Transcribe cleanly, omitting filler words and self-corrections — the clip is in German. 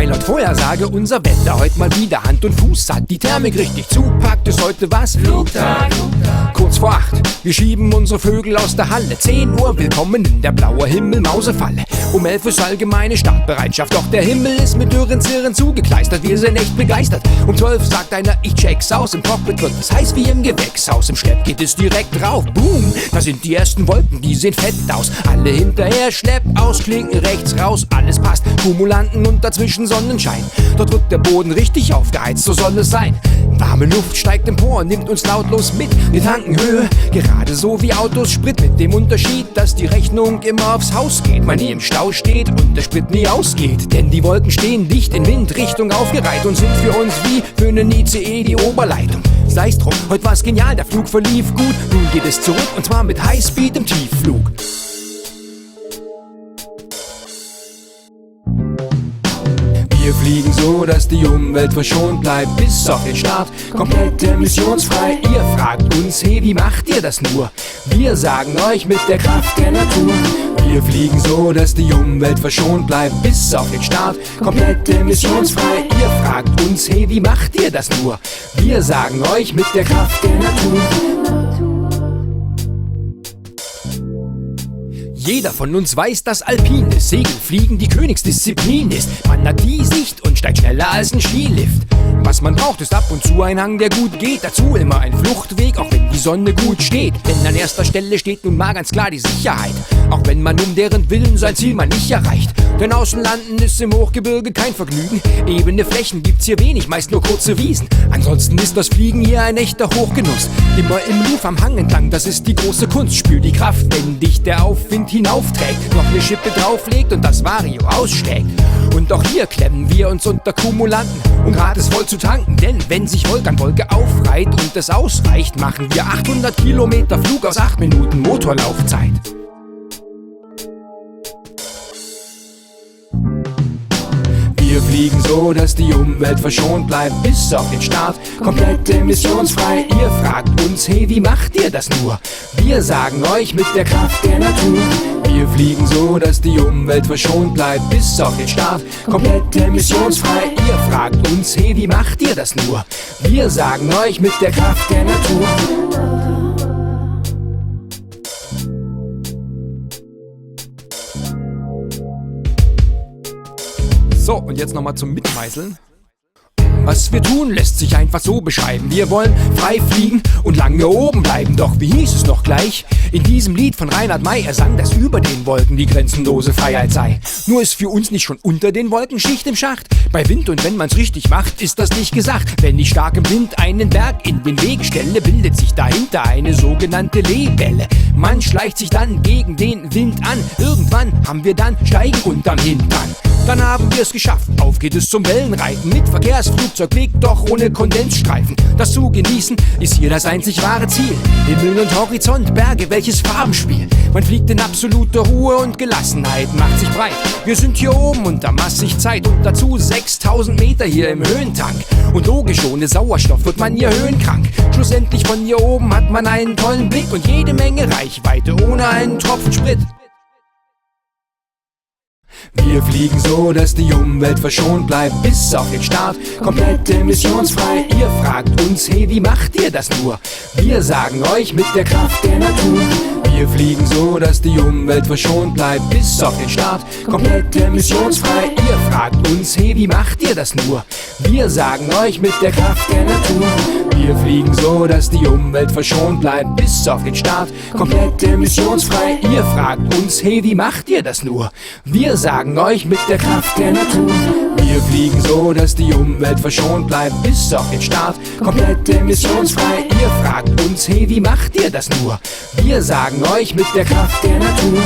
weil laut Vorhersage unser Wetter heute mal wieder Hand und Fuß hat. Die Thermik richtig zupackt, ist heute was? Flugtag. Kurz vor 8, wir schieben unsere Vögel aus der Halle. 10 Uhr, willkommen in der blaue Himmel Mausefalle. Um 11 ist allgemeine Startbereitschaft, doch der Himmel ist mit dürren Zirren zugekleistert. Wir sind echt begeistert. Um 12 sagt einer, ich check's aus. Im Cockpit wird es heiß wie im Gewächshaus. Im Schlepp geht es direkt drauf. Boom, da sind die ersten Wolken, die sehen fett aus. Alle hinterher, Schlepp aus, Klinken rechts raus. Alles passt, Kumulanten und dazwischen Sonnenschein. Dort wird der Boden richtig aufgeheizt, so soll es sein. Warme Luft steigt empor, nimmt uns lautlos mit. Wir tanken Höhe, gerade so wie Autos Sprit. Mit dem Unterschied, dass die Rechnung immer aufs Haus geht. Man nie im Stau steht und der Sprit nie ausgeht. Denn die Wolken stehen dicht in Windrichtung aufgereiht und sind für uns wie für einen ICE die Oberleitung. Sei's drum, heute war's genial, der Flug verlief gut. Nun geht es zurück und zwar mit Highspeed im Tiefflug. Wir fliegen so, dass die Umwelt verschont bleibt, bis auf den Start, komplett emissionsfrei. Ihr fragt uns, hey, wie macht ihr das nur? Wir sagen euch mit der Kraft der Natur. Wir fliegen so, dass die Umwelt verschont bleibt, bis auf den Start, komplett emissionsfrei. Ihr fragt uns, hey, wie macht ihr das nur? Wir sagen euch mit der Kraft der Natur. Jeder von uns weiß, dass alpines Segelfliegen die Königsdisziplin ist. Man hat die Sicht und steigt schneller als ein Skilift. Was man braucht, ist ab und zu ein Hang, der gut geht. Dazu immer ein Fluchtweg, auch wenn die Sonne gut steht. Denn an erster Stelle steht nun mal ganz klar die Sicherheit. Auch wenn man um deren Willen sein Ziel mal nicht erreicht. Denn Außenlanden ist im Hochgebirge kein Vergnügen. Ebene Flächen gibt's hier wenig, meist nur kurze Wiesen. Ansonsten ist das Fliegen hier ein echter Hochgenuss. Immer im Loop am Hang entlang, das ist die große Kunst. Spür die Kraft, wenn dich der Aufwind hinaufträgt, noch eine Schippe drauflegt und das Vario ausschlägt. Und auch hier klemmen wir uns unter Kumulanten, um gratis voll zu tanken. Denn wenn sich Wolke an Wolke aufreiht und es ausreicht, machen wir 800 Kilometer Flug aus 8 Minuten Motorlaufzeit. Wir fliegen so, dass die Umwelt verschont bleibt, bis auf den Start, komplett emissionsfrei. Ihr fragt uns, hey, wie macht ihr das nur? Wir sagen euch mit der Kraft der Natur. Wir fliegen so, dass die Umwelt verschont bleibt, bis auf den Start, komplett emissionsfrei. Ihr fragt uns, hey, wie macht ihr das nur? Wir sagen euch mit der Kraft der Natur. So, und jetzt nochmal zum Mitmeißeln. Was wir tun, lässt sich einfach so beschreiben. Wir wollen frei fliegen und lange oben bleiben. Doch wie hieß es noch gleich? In diesem Lied von Reinhard May, er sang, dass über den Wolken die grenzenlose Freiheit sei. Nur ist für uns nicht schon unter den Wolken Schicht im Schacht. Bei Wind und wenn man's richtig macht, ist das nicht gesagt. Wenn ich stark im Wind einen Berg in den Weg stelle, bildet sich dahinter eine sogenannte Lehwelle. Man schleicht sich dann gegen den Wind an. Irgendwann haben wir dann Steigen unterm Hintern. Dann haben wir es geschafft, auf geht es zum Wellenreiten. Mit Verkehrsflugzeugweg, doch ohne Kondensstreifen. Das zu genießen ist hier das einzig wahre Ziel. Himmel und Horizont, Berge, welches Farbenspiel. Man fliegt in absoluter Ruhe und Gelassenheit, macht sich breit. Wir sind hier oben unter massig Zeit und dazu 6000 Meter hier im Höhentank. Und logisch, ohne Sauerstoff wird man hier höhenkrank. Schlussendlich von hier oben hat man einen tollen Blick und jede Menge Reichweite ohne einen Tropfen Sprit. Wir fliegen so, dass die Umwelt verschont bleibt, bis auf den Start, komplett emissionsfrei. Ihr fragt uns, hey, wie macht ihr das nur? Wir sagen euch mit der Kraft der Natur. Wir fliegen so, dass die Umwelt verschont bleibt, bis auf den Start, komplett emissionsfrei. Ihr fragt uns, hey, wie macht ihr das nur? Wir sagen euch mit der Kraft der Natur. Wir fliegen so, dass die Umwelt verschont bleibt, bis auf den Start, komplett emissionsfrei. Ihr fragt uns, hey, wie macht ihr das nur? Wir sagen euch mit der Kraft der Natur. Wir fliegen so, dass die Umwelt verschont bleibt, bis auf den Start, komplett emissionsfrei. Ihr fragt uns, hey, wie macht ihr das nur? Wir sagen euch mit der Kraft der Natur.